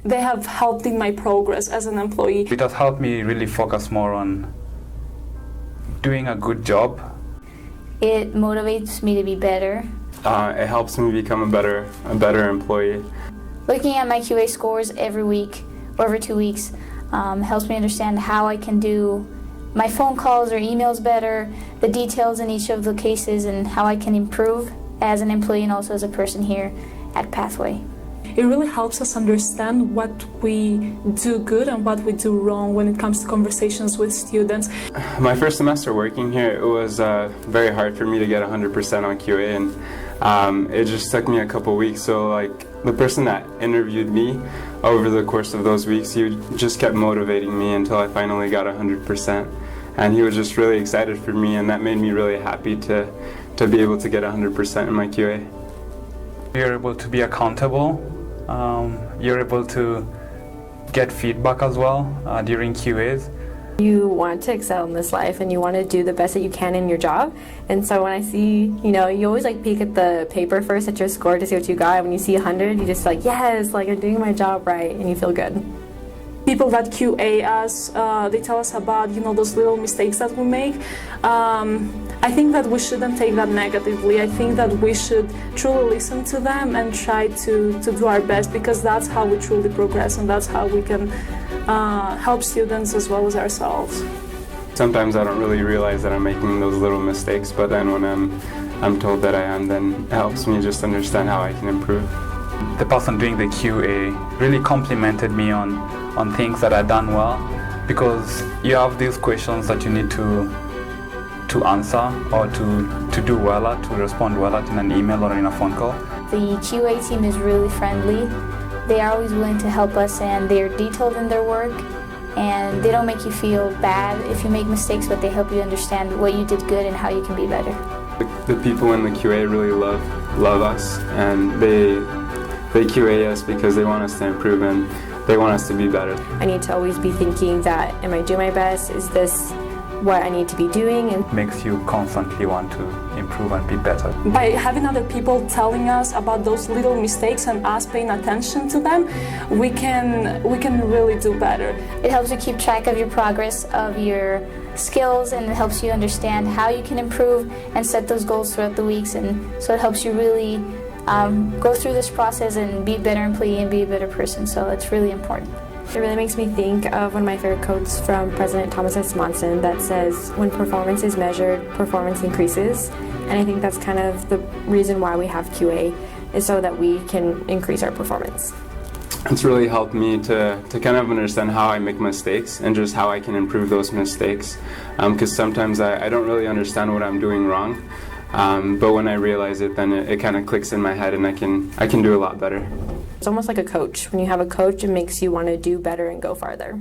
They have helped in my progress as an employee. It has helped me really focus more on doing a good job. It motivates me to be better. It helps me become a better employee. Looking at my QA scores every week or every 2 weeks helps me understand how I can do my phone calls or emails better, the details in each of the cases, and how I can improve as an employee and also as a person here at Pathway. It really helps us understand what we do good and what we do wrong when it comes to conversations with students. My first semester working here, it was very hard for me to get 100% on QA, and it just took me a couple weeks. So like the person that interviewed me over the course of those weeks, he just kept motivating me until I finally got 100%. And he was just really excited for me, and that made me really happy to be able to get 100% in my QA. You're able to be accountable. You're able to get feedback as well during QAs. You want to excel in this life and you want to do the best that you can in your job. And so when I see, you always like peek at the paper first at your score to see what you got. When you see 100, you just like, yes, like I'm doing my job right, and you feel good. People that QA us, they tell us about those little mistakes that we make. I think that we shouldn't take that negatively. I think that we should truly listen to them and try to do our best, because that's how we truly progress, and that's how we can help students as well as ourselves. Sometimes I don't really realize that I'm making those little mistakes, but then when I'm told that I am, then it helps me just understand how I can improve. The person doing the QA really complimented me on things that I've done well, because you have these questions that you need to answer or to do well at, to respond well at in an email or in a phone call. The QA team is really friendly. They are always willing to help us, and they are detailed in their work, and they don't make you feel bad if you make mistakes, but they help you understand what you did good and how you can be better. The people in the QA really love us, and they QA us because they want us to improve and they want us to be better. I need to always be thinking that, am I doing my best? Is this what I need to be doing? And makes you constantly want to improve and be better. By having other people telling us about those little mistakes and us paying attention to them, we can really do better. It helps you keep track of your progress, of your skills, and it helps you understand how you can improve and set those goals throughout the weeks. And so it helps you really go through this process and be a better employee and be a better person. So it's really important. It really makes me think of one of my favorite quotes from President Thomas S. Monson that says, when performance is measured, performance increases. And I think that's kind of the reason why we have QA, is so that we can increase our performance. It's really helped me to kind of understand how I make mistakes and just how I can improve those mistakes. Because sometimes I don't really understand what I'm doing wrong. But when I realize it, then it kind of clicks in my head, and I can do a lot better. It's almost like a coach. When you have a coach, it makes you want to do better and go farther.